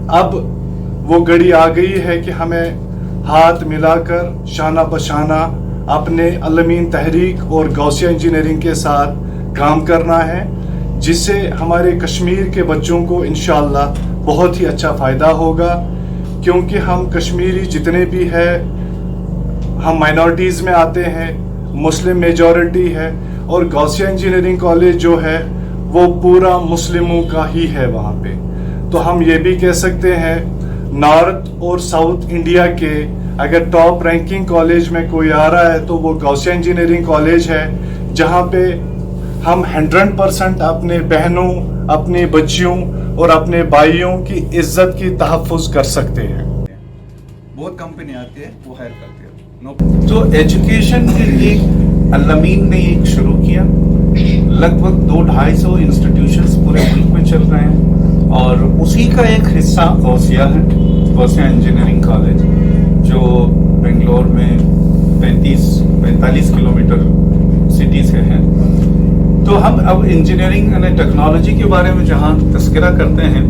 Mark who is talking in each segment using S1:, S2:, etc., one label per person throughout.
S1: اب وہ گھڑی آ گئی ہے کہ ہمیں ہاتھ ملا کر شانہ بشانہ اپنے الامین تحریک اور غوثیہ انجینئرنگ کے ساتھ کام کرنا ہے، جس سے ہمارے کشمیر کے بچوں کو انشاءاللہ بہت ہی اچھا فائدہ ہوگا، کیونکہ ہم کشمیری جتنے بھی ہیں ہم مائنورٹیز میں آتے ہیں، مسلم میجورٹی ہے، اور غوثیہ انجینئرنگ کالج جو ہے وہ پورا مسلموں کا ہی ہے وہاں پہ۔ تو ہم یہ بھی کہہ سکتے ہیں نارتھ اور ساؤتھ انڈیا کے اگر ٹاپ رینکنگ کالج میں کوئی آ رہا ہے تو وہ غوثیہ انجینئرنگ کالج ہے، جہاں پہ ہم 100% اپنے بہنوں، اپنے بچیوں اور اپنے بھائیوں کی عزت کی تحفظ کر سکتے ہیں۔
S2: بہت کمپنی آتی ہے وہ ہائر کرتے ہیں۔ تو ایجوکیشن کے لیے الامین نے ایک شروع کیا، لگ بھگ 200-250 انسٹیٹیوشنز پورے ملک میں چل رہے ہیں، اور اسی کا ایک حصہ غوثیہ ہے، غوثیہ انجینئرنگ کالج، جو بنگلور میں 45 کلومیٹر سٹی سے ہے۔ تو ہم اب انجینئرنگ یعنی ٹیکنالوجی کے بارے میں جہاں تذکرہ کرتے ہیں،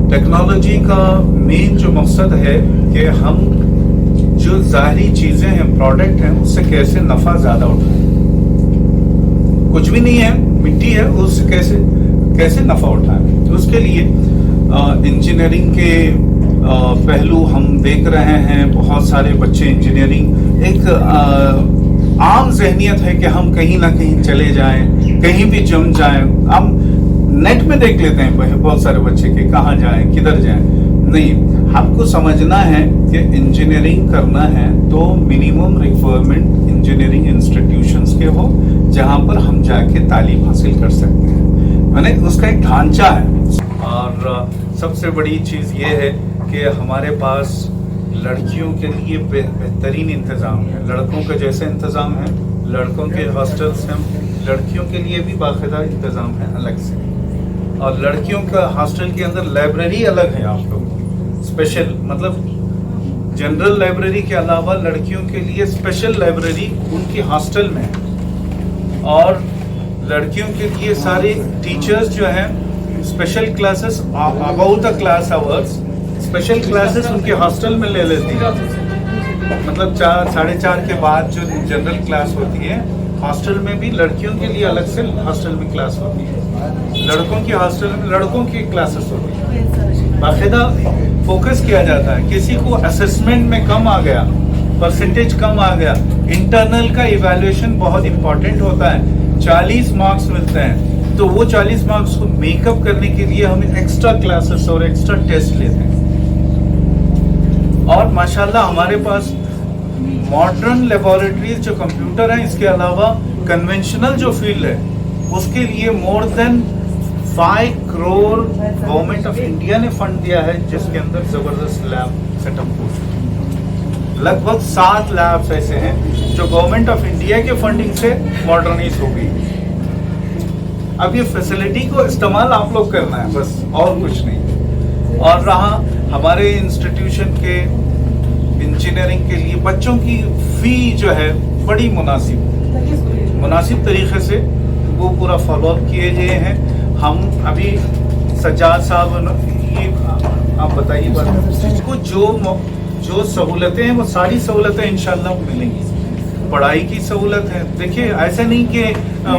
S2: ٹیکنالوجی کا مین جو مقصد ہے کہ ہم جو ظاہری چیزیں ہیں، پروڈکٹ ہیں، اس سے کیسے نفع زیادہ اٹھائیں۔ کچھ بھی نہیں ہے، مٹی ہے، اس سے کیسے نفع اٹھائیں۔ تو اس کے لیے انجینئرنگ کے پہلو ہم دیکھ رہے ہیں۔ بہت سارے بچے انجینئرنگ ایک عام ذہنیت ہے کہ ہم کہیں نہ کہیں چلے جائیں، کہیں بھی جم جائیں۔ ہم نیٹ میں دیکھ لیتے ہیں بہت سارے بچے کہ کہاں جائیں، کدھر جائیں۔ نہیں، ہم کو سمجھنا ہے کہ انجینئرنگ کرنا ہے تو منیمم ریکوائرمنٹ انجینئرنگ انسٹیٹیوشنز کے ہو، جہاں پر ہم جا کے تعلیم حاصل کر سکتے ہیں، یعنی اس کا ایک ڈھانچہ ہے۔ اور سب سے بڑی چیز یہ ہے کہ ہمارے پاس لڑکیوں کے لیے بہترین انتظام ہے۔ لڑکوں کا جیسے انتظام ہے، لڑکوں کے ہاسٹلس ہیں، لڑکیوں کے لیے بھی باقاعدہ انتظام ہے الگ سے۔ اور لڑکیوں کا ہاسٹل کے اندر لائبریری الگ ہے، آپ لوگ اسپیشل مطلب جنرل لائبریری کے علاوہ لڑکیوں کے لیے اسپیشل لائبریری ان کی ہاسٹل میں ہے۔ اور لڑکیوں کے لیے سارے ٹیچرز جو ہیں special classes about the class hours, special classes ان کے ہاسٹل میں لے لیتی ہیں۔ مطلب 4:30 کے بعد جو جنرل کلاس ہوتی ہے ہاسٹل میں بھی لڑکیوں کے لیے الگ سے ہاسٹل میں کلاس ہوتی ہے، لڑکوں کی ہاسٹل میں لڑکوں کی کلاسز ہوتی ہیں۔ باقاعدہ فوکس کیا جاتا ہے۔ کسی کو اسسمنٹ میں کم آ گیا، پرسنٹیج کم آ گیا، انٹرنل کا ایویلویشن بہت امپورٹنٹ ہوتا ہے، 40 مارکس ملتے ہیں، تو وہ 40 مارکس کو میک اپ کرنے کے لیے ہمیں ایکسٹرا کلاسز اور ایکسٹرا ٹیسٹ لیتے ہیں۔ اور ماشاءاللہ ہمارے پاس ماڈرن لیبارٹریز جو کمپیوٹر ہیں، اس کے علاوہ کنونشنل جو فیلڈ ہے اس کے لیے مور دین 5 کروڑ گورنمنٹ آف انڈیا نے فنڈ دیا ہے، جس کے اندر زبردست لیب سیٹ اپ ہو چکے۔ لگ بھگ 7 لیبس ایسے ہیں جو گورنمنٹ آف انڈیا کے فنڈنگ سے ماڈرنائز ہو گئی۔ اب یہ فیسلٹی کو استعمال آپ لوگ کرنا ہے بس، اور کچھ نہیں۔ اور رہا ہمارے انسٹیٹیوشن کے انجینئرنگ کے لیے بچوں کی فی جو ہے بڑی مناسب طریقے سے وہ پورا فالو اپ کیے گئے ہیں۔ ہم ابھی سجاد صاحب یہ آپ بتائیے کو جو سہولتیں ہیں وہ ساری سہولتیں انشاءاللہ ملیں گی۔ پڑھائی کی سہولت ہے، دیکھیے ایسے نہیں کہ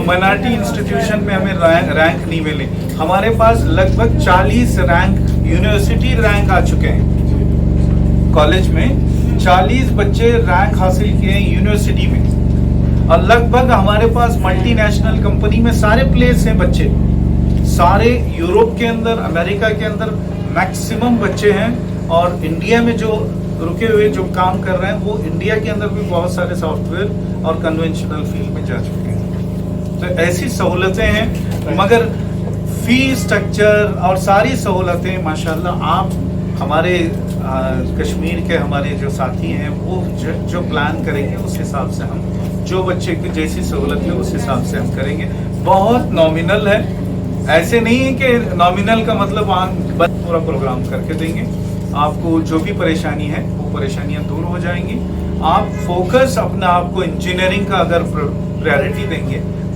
S2: مائنارٹی انسٹیٹیوشن میں ہمیں رینک نہیں ملے، ہمارے پاس لگ بھگ 40 رینک یونیورسٹی رینک آ چکے ہیں۔ کالج میں 40 بچے رینک حاصل کیے ہیں یونیورسٹی میں، اور لگ بھگ ہمارے پاس ملٹی نیشنل کمپنی میں سارے پلیس ہیں بچے، سارے یوروپ کے اندر، امریکہ کے اندر میکسیمم بچے ہیں۔ اور انڈیا میں جو رکے ہوئے جو کام کر رہے ہیں وہ انڈیا کے اندر بھی بہت سارے سافٹ ویئر اور کنونشنل فیلڈ میں جا چکے ہیں۔ تو ایسی سہولتیں ہیں، مگر فی اسٹرکچر اور ساری سہولتیں ماشاءاللہ آپ ہمارے کشمیر کے ہمارے جو ساتھی ہیں وہ جو پلان کریں گے اس حساب سے ہم جو بچے کی جیسی سہولت ہے اس حساب سے ہم کریں گے۔ بہت نامنل ہے، ایسے نہیں ہے کہ نامنل کا مطلب پورا پروگرام کر کے دیں گے۔ آپ کو جو بھی پریشانی ہے وہ پریشانیاں دور ہو جائیں گی۔ آپ فوکس اپنا آپ کو انجینئرنگ کا اگر پریورٹی دیں گے